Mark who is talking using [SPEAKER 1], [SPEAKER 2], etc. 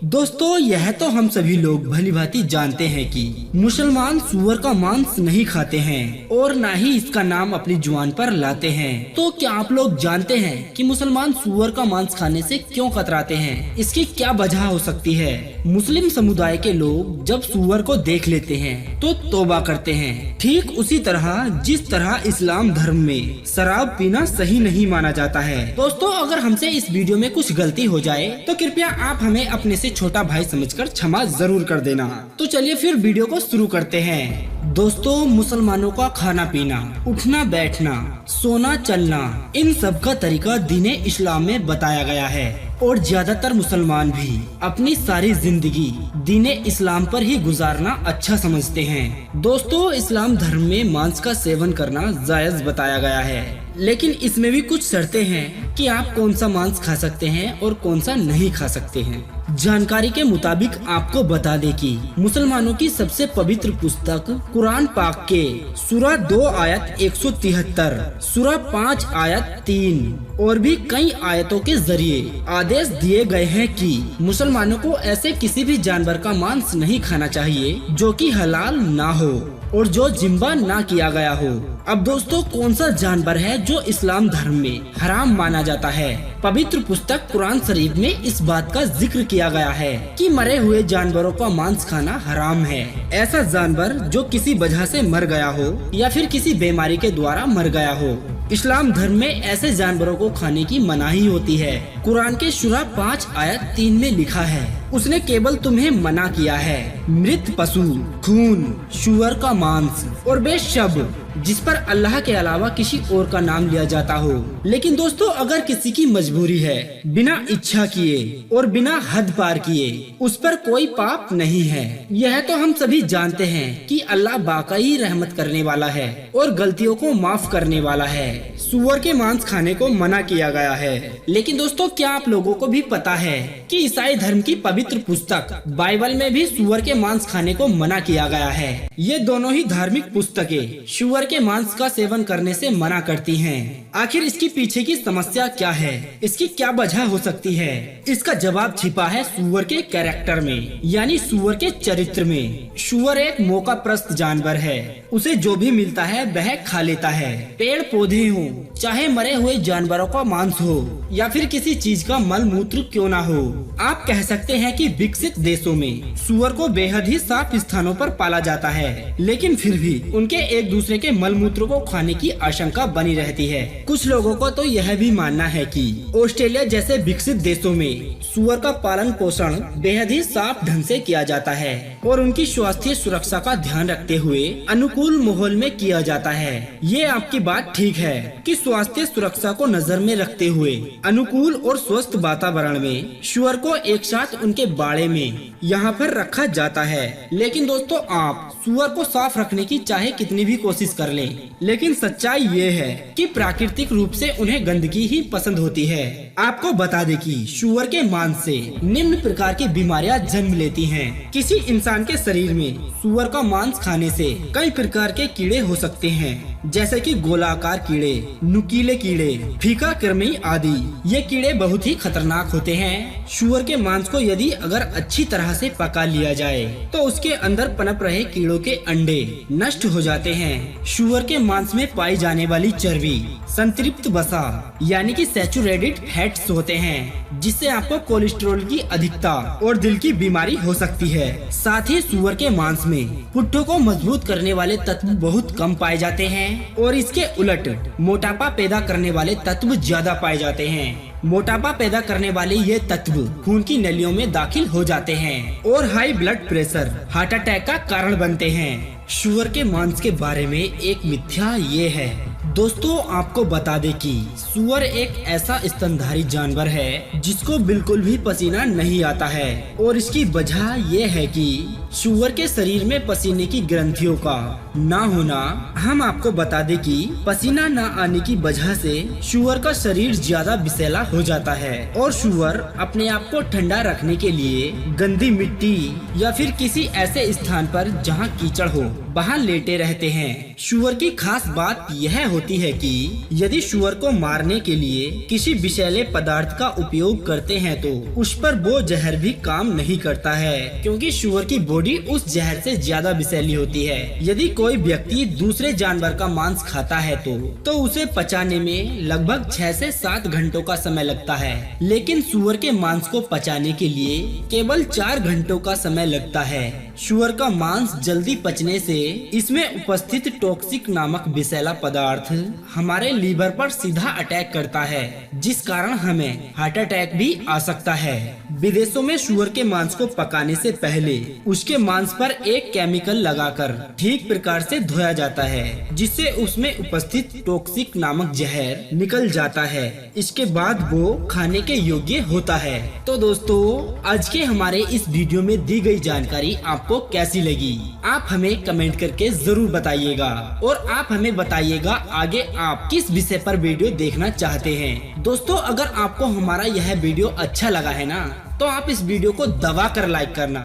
[SPEAKER 1] दोस्तों यह तो हम सभी लोग भली भांति जानते हैं कि मुसलमान सुअर का मांस नहीं खाते हैं और ना ही इसका नाम अपनी जुबान पर लाते हैं। तो क्या आप लोग जानते हैं कि मुसलमान सुअर का मांस खाने से क्यों कतराते हैं? इसकी क्या वजह हो सकती है? मुस्लिम समुदाय के लोग जब सुअर को देख लेते हैं तो तौबा करते हैं। ठीक उसी तरह जिस तरह इस्लाम धर्म में शराब पीना सही नहीं माना जाता है। दोस्तों अगर हमसे इस वीडियो में कुछ गलती हो जाए तो कृपया आप हमें अपने से छोटा भाई समझकर क्षमा जरूर कर देना। तो चलिए फिर वीडियो को शुरू करते हैं। दोस्तों मुसलमानों का खाना पीना, उठना बैठना, सोना चलना, इन सब का तरीका दीने इस्लाम में बताया गया है और ज्यादातर मुसलमान भी अपनी सारी जिंदगी दीने इस्लाम पर ही गुजारना अच्छा समझते हैं। दोस्तों इस्लाम धर्म में मांस का सेवन करना जायज बताया गया है, लेकिन इसमें भी कुछ शर्तें हैं कि आप कौन सा मांस खा सकते हैं और कौन सा नहीं खा सकते हैं। जानकारी के मुताबिक आपको बता दें कि मुसलमानों की सबसे पवित्र पुस्तक कुरान पाक के सूरा 2 आयत 173, सूरा 5 आयत 3 और भी कई आयतों के जरिए आदेश दिए गए हैं कि मुसलमानों को ऐसे किसी भी जानवर का मांस नहीं खाना चाहिए जो कि हलाल ना हो और जो जिम्बा ना किया गया हो। अब दोस्तों कौन सा जानवर है जो इस्लाम धर्म में हराम माना जाता है? पवित्र पुस्तक कुरान शरीफ में इस बात का जिक्र किया गया है कि मरे हुए जानवरों का मांस खाना हराम है। ऐसा जानवर जो किसी वजह से मर गया हो या फिर किसी बीमारी के द्वारा मर गया हो। इस्लाम धर्म में ऐसे जानवरों को खाने की मनाही होती है। कुरान के सूरा 5 आयत 3 में लिखा है, उसने केवल तुम्हें मना किया है मृत पशु, खून, सूअर का मांस और बेशब जिस पर अल्लाह के अलावा किसी और का नाम लिया जाता हो। लेकिन दोस्तों अगर किसी की मजबूरी है, बिना इच्छा किए और बिना हद पार किए उस पर कोई पाप नहीं है। यह तो हम सभी जानते हैं कि अल्लाह बाकाई रहमत करने वाला है और गलतियों को माफ करने वाला है। सूअर के मांस खाने को मना किया गया है। लेकिन दोस्तों क्या आप लोगों को भी पता है कि ईसाई धर्म की पवित्र पुस्तक बाइबल में भी सूअर के मांस खाने को मना किया गया है। ये दोनों ही धार्मिक पुस्तकें सूअर के मांस का सेवन करने से मना करती हैं। आखिर इसकी पीछे की समस्या क्या है? इसकी क्या वजह हो सकती है? इसका जवाब छिपा है सूअर के कैरेक्टर में, यानी सूअर के चरित्र में। सूअर एक मौका प्रस्त जानवर है, उसे जो भी मिलता है वह खा लेता है। पेड़ पौधे हो, चाहे मरे हुए जानवरों का मांस हो या फिर किसी चीज का मल मूत्र क्यों ना हो। आप कह सकते हैं कि विकसित देशों में सूअर को बेहद ही साफ स्थानों पर पाला जाता है, लेकिन फिर भी उनके एक दूसरे के मल मूत्र को खाने की आशंका बनी रहती है। कुछ लोगों को तो यह भी मानना है कि ऑस्ट्रेलिया जैसे विकसित देशों में सूअर का पालन पोषण बेहद ही साफ ढंग से किया जाता है और उनकी स्वास्थ्य सुरक्षा का ध्यान रखते हुए अनुकूल माहौल में किया जाता है। ये आपकी बात ठीक है कि स्वास्थ्य सुरक्षा को नजर में रखते हुए अनुकूल और स्वस्थ वातावरण में सूअर को एक साथ उनके बाड़े में यहाँ पर रखा जाता है। लेकिन दोस्तों आप सूअर को साफ रखने की चाहे कितनी भी कोशिश कर लें, लेकिन सच्चाई ये है कि प्राकृतिक रूप से उन्हें गंदगी ही पसंद होती है। आपको बता दें कि सूअर के मांस से निम्न प्रकार की बीमारियां जन्म लेती हैं। किसी इंसान के शरीर में सूअर का मांस खाने से कई प्रकार के कीड़े हो सकते हैं, जैसे कि गोलाकार कीड़े, नुकीले कीड़े, फीका कृमि आदि। ये कीड़े बहुत ही खतरनाक होते हैं। सूअर के मांस को यदि अगर अच्छी तरह से पका लिया जाए तो उसके अंदर पनप रहे कीड़ों के अंडे नष्ट हो जाते हैं। सूअर के मांस में पाई जाने वाली चर्बी संतृप्त वसा यानी कि सैचुरेटेड फैट्स होते हैं, जिससे आपको कोलेस्ट्रॉल की अधिकता और दिल की बीमारी हो सकती है। साथ ही सूअर के मांस में पुट्ठों को मजबूत करने वाले तत्व बहुत कम पाए जाते हैं और इसके उलट मोटापा पैदा करने वाले तत्व ज्यादा पाए जाते हैं। मोटापा पैदा करने वाले ये तत्व खून की नलियों में दाखिल हो जाते हैं और high blood pressure, heart attack का कारण बनते हैं। सूअर के मांस के बारे में एक मिथ्या ये है दोस्तों, आपको बता दें कि सूअर एक ऐसा स्तनधारी जानवर है जिसको बिल्कुल भी पसीना नहीं आता है और इसकी वजह ये है कि सूअर के शरीर में पसीने की ग्रंथियों का ना होना। हम आपको बता दें कि पसीना न आने की वजह से सूअर का शरीर ज्यादा विषैला हो जाता है और सूअर अपने आप को ठंडा रखने के लिए गंदी मिट्टी या फिर किसी ऐसे स्थान पर जहां कीचड़ हो वहाँ लेटे रहते हैं। सूअर की खास बात यह होती है कि यदि सूअर को मारने के लिए किसी विषैले पदार्थ का उपयोग करते हैं तो उस पर वो जहर भी काम नहीं करता है, क्योंकि सूअर की बॉडी उस जहर से ज्यादा विषैली होती है। यदि कोई व्यक्ति दूसरे जानवर का मांस खाता है तो उसे पचाने में लगभग 6 से 7 घंटों का समय लगता है, लेकिन सूअर के मांस को पचाने के लिए केवल 4 घंटों का समय लगता है। सूअर का मांस जल्दी पचने से इसमें उपस्थित टॉक्सिक नामक विषैला पदार्थ हमारे लीवर पर सीधा अटैक करता है, जिस कारण हमें हार्ट अटैक भी आ सकता है। विदेशों में सूअर के मांस को पकाने से पहले उसके मांस पर एक केमिकल लगाकर ठीक प्रकार से धोया जाता है, जिससे उसमें उपस्थित टॉक्सिक नामक जहर निकल जाता है। इसके बाद वो खाने के योग्य होता है। तो दोस्तों, आज के हमारे इस वीडियो में दी गई जानकारी आपको कैसी लगी? आप हमें कमेंट करके जरूर बताइएगा, और आप हमें बताइएगा आगे आप किस विषय पर वीडियो देखना चाहते हैं। दोस्तों, अगर आपको हमारा यह वीडियो अच्छा लगा है ना, तो आप इस वीडियो को दबा कर लाइक करना।